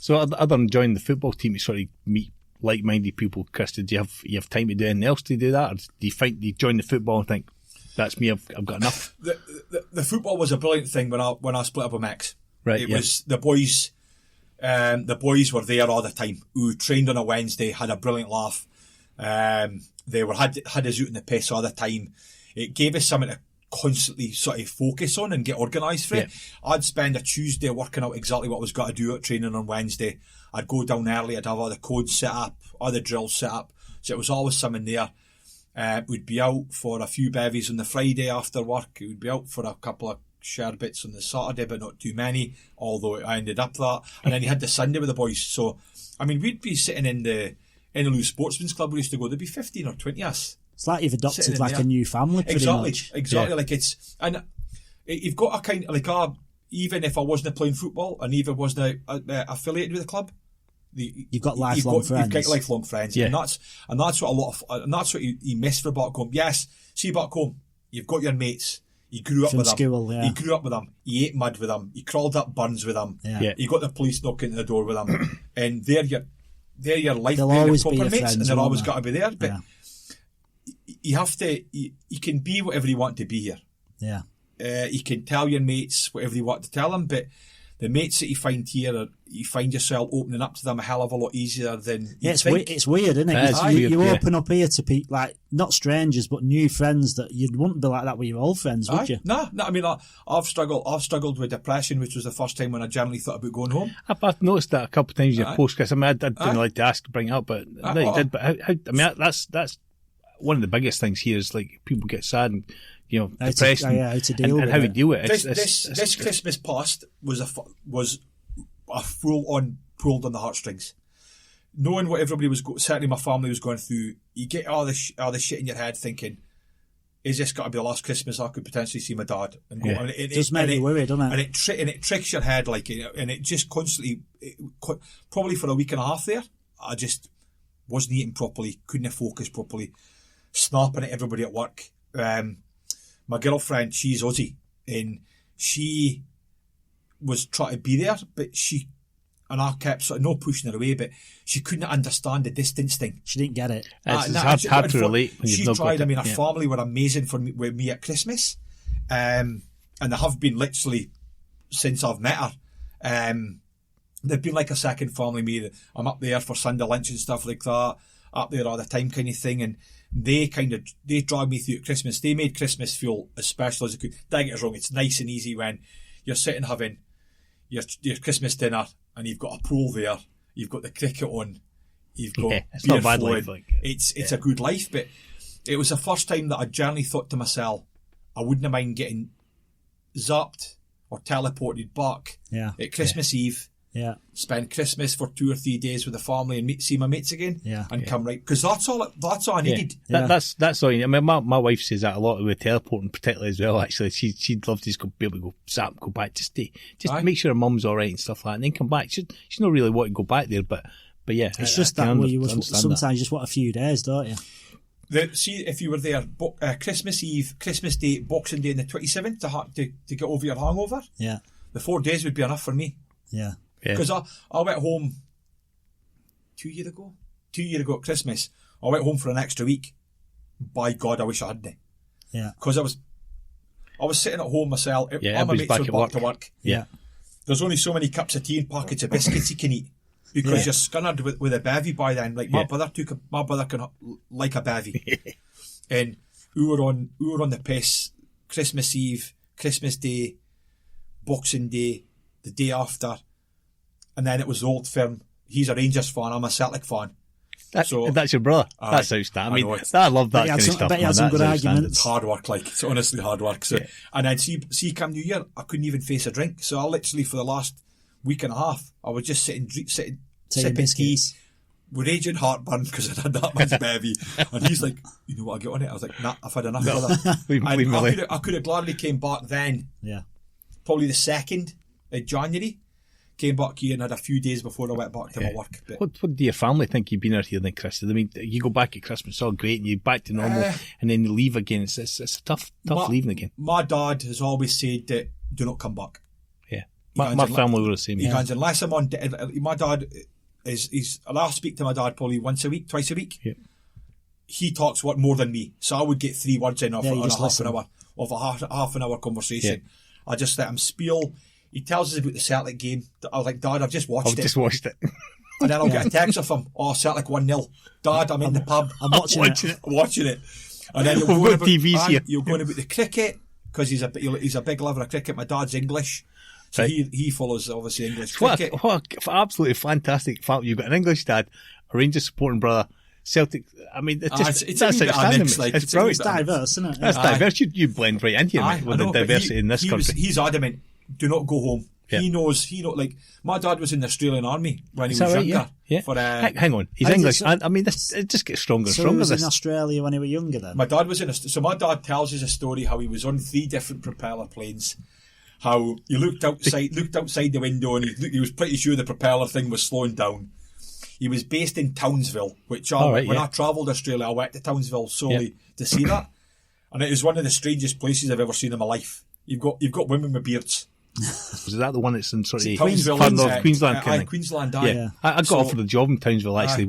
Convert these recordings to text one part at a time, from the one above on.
So other than joining the football team, you sort of meet like-minded people. Chris, did you have time to do anything else to do that, or do you join the football and think that's me? I've got enough. The football was a brilliant thing when I split up with Max. Right, it was the boys. The boys were there all the time. We trained on a Wednesday, had a brilliant laugh. They had us out in the piss all the time. It gave us something to constantly sort of focus on and get organised for it. I'd spend a Tuesday working out exactly what I was got to do at training on Wednesday. I'd go down early, I'd have all the codes set up, all the drills set up, so it was always something there. We'd be out for a few bevies on the Friday after work. We'd be out for a couple of sherbets on the Saturday, but not too many, although I ended up that. And then you had the Sunday with the boys. So, I mean, we'd be sitting in the Innerloo Sportsman's Club we used to go. There'd be 15 or 20 of us. It's like you've adopted like a new family, pretty much. Exactly. Like and you've got a kind of like even if I wasn't playing football and even wasn't affiliated with the club, you've got lifelong friends. You've got lifelong friends, and that's what you miss for back home. Yes, see back home, you've got your mates. You grew up with them. School, You grew up with them. You ate mud with them. You crawled up burns with them. Yeah. You got the police knocking at the door with them, and they're your life. They'll they're always your proper be your mates, friends, and they're always won't got to be there. But you have to. You can be whatever you want to be here. Yeah. You can tell your mates whatever you want to tell them, but the mates that you find here, you find yourself opening up to them a hell of a lot easier than you think. It's weird, isn't it? You open up here to people, like, not strangers, but new friends that you wouldn't be like that with your old friends, would you? No. I mean, I've struggled with depression, which was the first time when I generally thought about going home. I've noticed that a couple of times in your post, Chris. I mean, I didn't like to ask to bring it up, but no, you did. But how, I mean, that's one of the biggest things here is like people get sad and depressed, how to deal with and how it. we deal with it. This Christmas past was a full on pulled on the heartstrings. Knowing what everybody was certainly my family was going through, you get all this shit in your head thinking, is this got to be the last Christmas I could potentially see my dad? And go, and it just makes you worried, doesn't it? And it tricks your head, like, and it just constantly, probably for a week and a half there, I just wasn't eating properly, couldn't focus properly, snapping at everybody at work. My girlfriend, she's Aussie, and she was trying to be there, but and I kept sort of not pushing her away, but she couldn't understand the distance thing. She didn't get it. It's hard to relate when you've not got it. I mean, her family were amazing with me at Christmas, and they have been literally since I've met her. They've been like a second family to me. I'm up there for Sunday lunch and stuff like that, up there all the time kind of thing, and they dragged me through Christmas. They made Christmas feel as special as it could. Don't get us wrong, it's nice and easy when you're sitting having your Christmas dinner and you've got a pool there, you've got the cricket on, you've got it's beer not bad flowing. life. It's a good life, but it was the first time that I generally thought to myself, I wouldn't mind getting zapped or teleported back at Christmas Eve. Yeah, spend Christmas for 2 or 3 days with the family and see my mates again. And come right, because that's all I needed. That's all. I mean, my wife says that a lot with teleporting, particularly as well. Actually, she'd love to just be able to go zap, go back, just make sure her mum's all right and stuff like that, and then come back. She's not really wanting to go back there, but yeah, it's just that way. Sometimes you just want a few days, don't you? See, if you were there, Christmas Eve, Christmas Day, Boxing Day, and the 27th to get over your hangover. Yeah, the 4 days would be enough for me. Yeah. Because I went home 2 years ago at Christmas. I went home for an extra week. By God, I wish I hadn't. Yeah. Because I was sitting at home myself. Yeah, all my mates were back to work. Yeah. There's only so many cups of tea and packets of biscuits you can eat because you're scunnered with a bevy by then. Like my brother can like a bevy, and we were on the piss. Christmas Eve, Christmas Day, Boxing Day, the day after. And then it was the old firm. He's a Rangers fan. I'm a Celtic fan. That's your brother. That's outstanding. I love that kind of stuff. I bet he had some good arguments. It's hard work, like it's honestly hard work. So, and then see, come New Year, I couldn't even face a drink. So I literally for the last week and a half, I was just sipping tea, with raging heartburn because I had that much bevy. And he's like, you know what, I get on it. I was like, nah, I've had enough of that. I could have gladly came back then. Yeah, probably the 2nd of January. Came back here and had a few days before I went back to my work. But what do your family think you've been out here then, Chris? I mean, you go back at Christmas, it's all great, and you're back to normal, and then you leave again. It's a tough leaving again. My dad has always said that do not come back. Yeah. My family were the same. He goes, unless I'm on, my dad I'll speak to my dad probably once a week, twice a week. Yeah. He talks more than me, so I would get 3 words in on a half an hour conversation. I just let him spiel. He tells us about the Celtic game. I was like, Dad, I've just watched it. And then I'll get a text of him, Celtic 1-0. Dad, I'm in the pub. I'm watching it. And then we've got TVs here. You're going about the cricket, because he's a big lover of cricket. My dad's English. So he follows, obviously, English cricket. What absolutely fantastic fact. You've got an English dad, a Rangers supporting brother, Celtic. I mean, that's outstanding. It's brilliant. It's diverse, isn't it? That's diverse. You blend right into it with the diversity in this country. He's adamant, do not go home. Yeah. He knows, like, my dad was in the Australian Army when he was younger. Yeah. Hang on, he's English. I mean, it just gets stronger and stronger. He was in Australia when he was younger then? My dad was so my dad tells us a story how he was on 3 different propeller planes. How he looked outside the window, and he was pretty sure the propeller thing was slowing down. He was based in Townsville, which when I travelled Australia, I went to Townsville solely to see that, and it is one of the strangest places I've ever seen in my life. You've got women with beards. Was that the one that's in sort of Queensland? Queensland, I got offered a job in Townsville actually.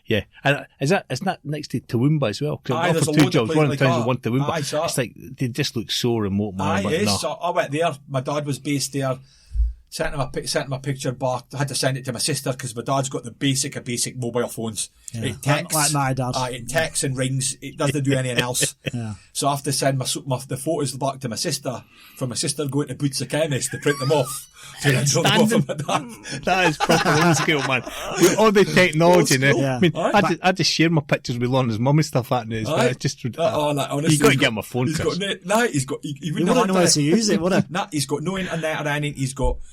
Yeah, and isn't that next to Toowoomba as well? Because I offered 2 jobs, one in Townsville, one in Toowoomba. It's like they just look so remote, man. So I went there. My dad was based there. Sent him a picture back. I had to send it to my sister because my dad's got the basic mobile phones. Yeah. It texts, like my dad. It texts and rings. It doesn't do anything else. So I have to send the photos back to my sister. For my sister going to Boots the chemist to print them off. That is proper old school, man. With all the technology now. Yeah. I mean, I just share my pictures with Lorna's mum and stuff like that. It's just honestly, you've got to get my phone. He wouldn't know how to use it, would he? He's got no internet or anything.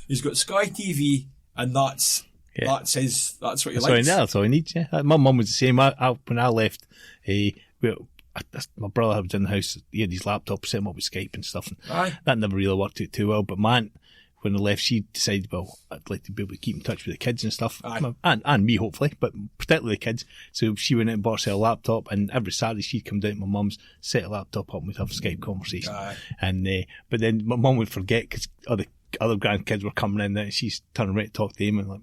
He's got Sky TV, and that's what he likes. That's all he needs. Yeah, my mum was the same. When I left, my brother was in the house. He had his laptop, set him up with Skype and stuff. And that never really worked out too well. But man, when I left, she decided, well, I'd like to be able to keep in touch with the kids and stuff, and me hopefully, but particularly the kids. So she went out and bought herself a laptop, and every Saturday she'd come down to my mum's, set a laptop up, and we'd have a Skype conversation. And but then my mum would forget because other grandkids were coming in, and she's turning around to talk to him, and like,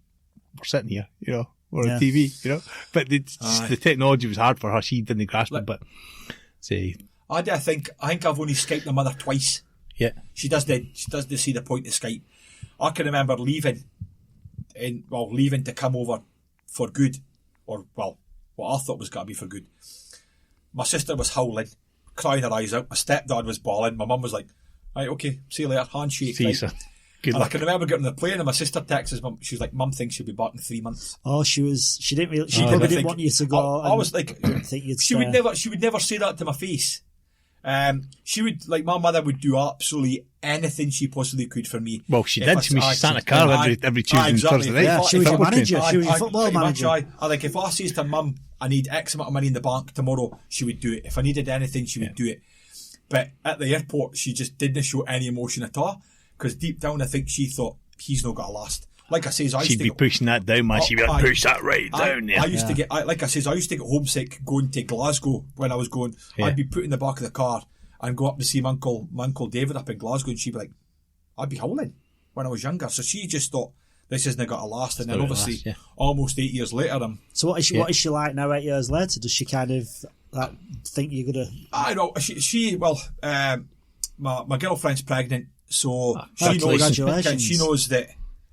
we're sitting here, we're on TV, But the technology was hard for her. She didn't grasp it, but I think I've only Skyped my mother twice. Yeah, she does see the point of Skype. I can remember leaving to come over for good, or what I thought was going to be for good. My sister was howling, crying her eyes out. My stepdad was bawling. My mum was like, "Right, okay, see you later." Handshake. See you, sir. Good luck. I can remember getting on the plane, and my sister texts us. She was like, "Mum thinks she'll be back in 3 months." Oh, she didn't really. She probably didn't want you to go. I was like, she would never say that to my face. She would, like, my mother would do absolutely anything she possibly could for me. Well, she did. She sat in a car every Tuesday and Thursday night. Yeah, she was your manager. She was your football manager. Like, if I says to Mum, I need X amount of money in the bank tomorrow, she would do it. If I needed anything, she would do it. But at the airport, she just didn't show any emotion at all, because deep down, I think she thought, he's not going to last. Like I says, she'd be pushing that down, man. She'd be like, push that right down. I used to get, like I says, I used to get homesick going to Glasgow when I was going. Yeah. I'd be put in the back of the car and go up to see my uncle David up in Glasgow, and she'd be like, I'd be howling when I was younger. So she just thought, this isn't going to last. And then obviously, almost 8 years later, So what is she like now, 8 years later? Does she kind of think you're going to... I know. My girlfriend's pregnant, so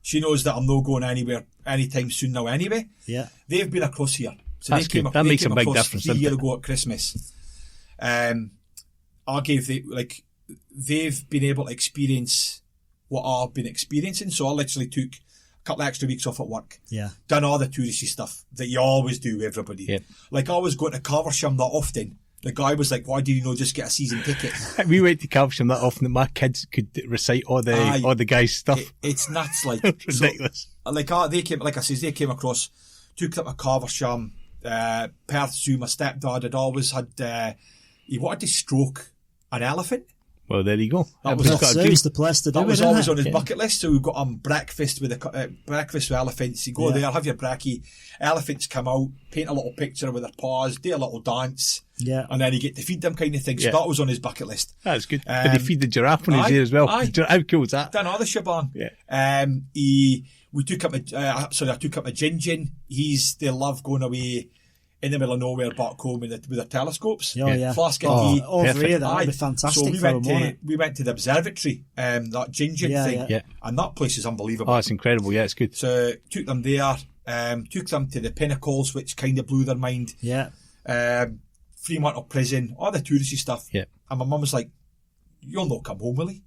she knows that I'm not going anywhere anytime soon now anyway. Yeah. They've been across here. So that makes a big difference. 3 years ago at Christmas. They've been able to experience what I've been experiencing. So I literally took a couple of extra weeks off at work. Yeah. Done all the touristy stuff that you always do with everybody. Yeah. Like, I was going to Caversham that often. The guy was like, why did you not just get a season ticket? We went to Caversham that often that my kids could recite all the guys' stuff. It's nuts, like. Ridiculous. So, they came across, took them to Caversham, Perth Zoo. My stepdad had always had, he wanted to stroke an elephant. Well, there you go. It's the place to do it. That was always on his bucket list. So we've got breakfast with breakfast with elephants. You go there, have your brekkie. Elephants come out, paint a little picture with their paws, do a little dance, and then you get to feed them, kind of thing. So that was on his bucket list. That's good. Did he feed the giraffe when he was there as well? How cool was that? Done all the shebang. Yeah. I took up a Gin. They love going away in the middle of nowhere back home with their telescopes. Flask of tea. Over here, that would be fantastic. So we went to the observatory, that Gin thing, and that place is unbelievable. Oh, it's incredible. Yeah, it's good. So took them there, took them to the pinnacles, which kind of blew their mind. Yeah. Fremantle Prison, all the touristy stuff. Yeah. And my mum was like, "You'll not come home, will he?"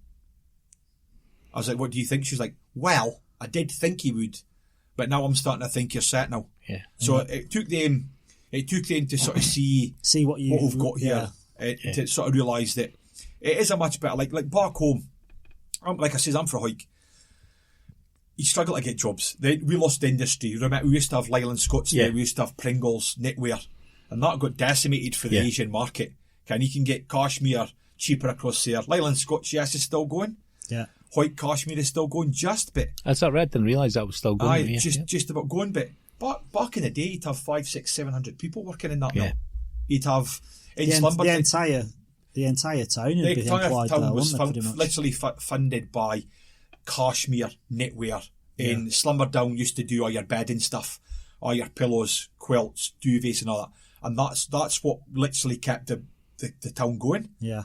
I was like, "What do you think?" She was like, "Well, I did think he would, but now I'm starting to think you're set now." Yeah. So it took them to sort of see what we've got here, to sort of realise that it is a much better, like back home. Like I said, I'm from Hawick. You struggle to get jobs. We lost the industry. Remember, we used to have Leyland Scots there. We used to have Pringles, knitwear, and that got decimated for the Asian market. And you can get cashmere cheaper across there. Leyland Scots, yes, is still going. Yeah. White cashmere is still going, just bit. That's that. I didn't realise that was still going. Just about going, but back in the day, you'd have 500, 600, 700 people working in that mill. You'd have the entire town would be employed there, was pretty much. literally funded by cashmere knitwear. In Slumberdown used to do all your bedding stuff, all your pillows, quilts, duvets, and all that. And that's what literally kept the town going. Yeah,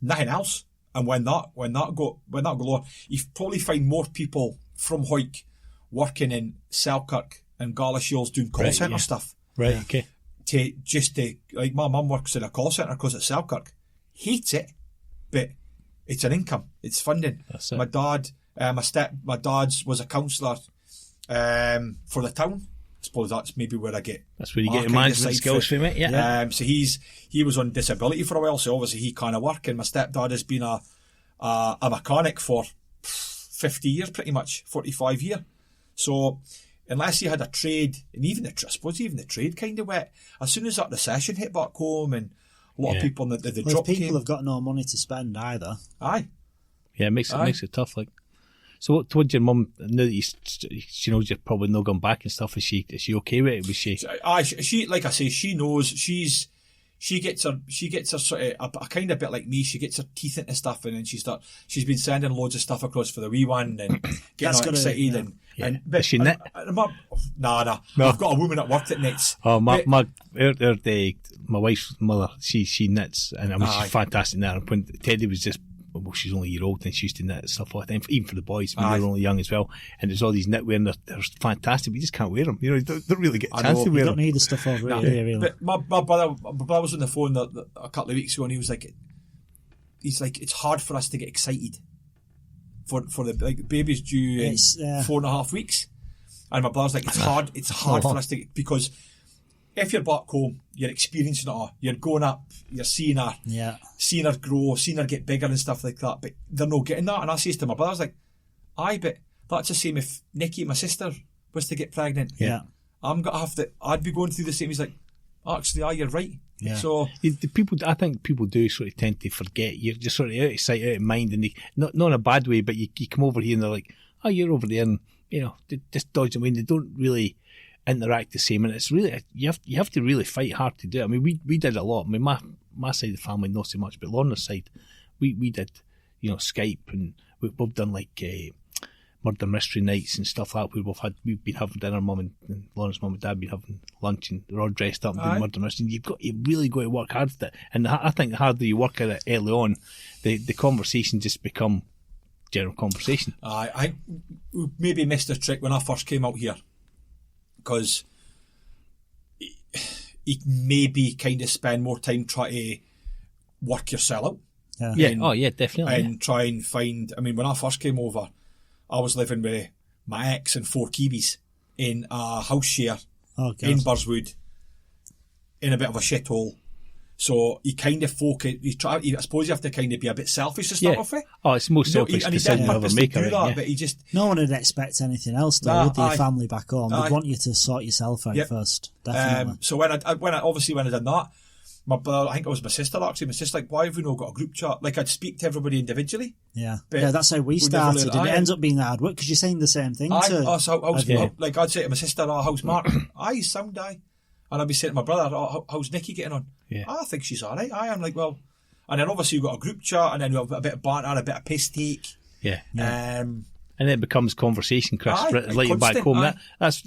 nothing else. And when that got low, you probably find more people from Hawick working in Selkirk and Galashiels doing call centre stuff. Right. Okay. Like my mum works in a call centre because at Selkirk, hates it, but it's an income, it's funding. That's it. My dad, my dad's was a councillor for the town. I suppose that's maybe where I get. That's where you get your management skills from it. Yeah. So he was on disability for a while, so obviously he can't work. And my stepdad has been a mechanic for 50 years, pretty much 45 years. So unless you had a trade, and I suppose even the trade kind of went. As soon as that recession hit back home, and a lot of people in the drop people have got no money to spend either. Aye. Yeah, it makes it tough. Like, so what told your mum, now that she knows you're probably not going back and stuff, is she okay with it? Was she? She, like I say, she knows. She gets her sort of a kind of bit like me. She gets her teeth into stuff, and then she's been sending loads of stuff across for the wee one and getting all excited. But she knit? Nah. I've got a woman that worked at knits. Oh, my wife's mother, she knits, and I mean she's fantastic now. When Teddy was just, well, she's only a year old, and she used to knit stuff all the time, even for the boys when they were only young as well. And there's all these knitwear, and they're fantastic, but you just can't wear them. You don't really get a chance to wear them. You don't need the stuff over here, really. But my brother was on the phone a couple of weeks ago, and he was like, it's hard for us to get excited for the baby's due in 4.5 weeks, and my brother's like, it's hard for us to get, because if you're back home, you're experiencing it all. You're going up, you're seeing her grow, seeing her get bigger and stuff like that. But they're not getting that. And I says to my brother, I was like, aye, but that's the same if Nikki, my sister, was to get pregnant. Yeah. I'd be going through the same. He's like, actually, aye, you're right. Yeah. So I think people do sort of tend to forget. You're just sort of out of sight, out of mind, and not in a bad way, but you come over here and they're like, oh, you're over there, and they just dodge them away. They don't really interact the same, and it's really you have to really fight hard to do it. I mean, we did a lot. I mean, my side of the family not so much, but Lorna's side, we did Skype, and we've done like murder mystery nights and stuff like that. We've been having dinner. Mum and Lorna's mum and dad been having lunch, and they're all dressed up and doing murder mystery. And you really got to work hard at it. And I think the harder you work at it early on, the conversation just become general conversation. I maybe missed a trick when I first came out here, because you maybe kind of spend more time trying to work yourself out. Definitely. And try and find, I mean, when I first came over, I was living with my ex and 4 Kiwis in a house share in Burswood, in a bit of a shithole. So you kind of focus, I suppose you have to kind of be a bit selfish to start off with. Oh, it's the most selfish decision you'll ever make. But he just... No one would expect anything else, though, with your family back home. They'd want you to sort yourself out first, definitely. So when I did that, my brother, I think it was my sister actually. My sister, like, why have we not got a group chat? Like, I'd speak to everybody individually. Yeah, that's how we started. And it ends up being hard work because you're saying the same thing. Like, I'd say to my sister, how's Mark? He's sound, And I'd be saying to my brother, how's Nikki getting on? Yeah. I think she's all right. I'm like, well, and then obviously you've got a group chat, and then you have a bit of banter, a bit of piss take. Yeah. And then it becomes conversation, Chris, like you're back home. That's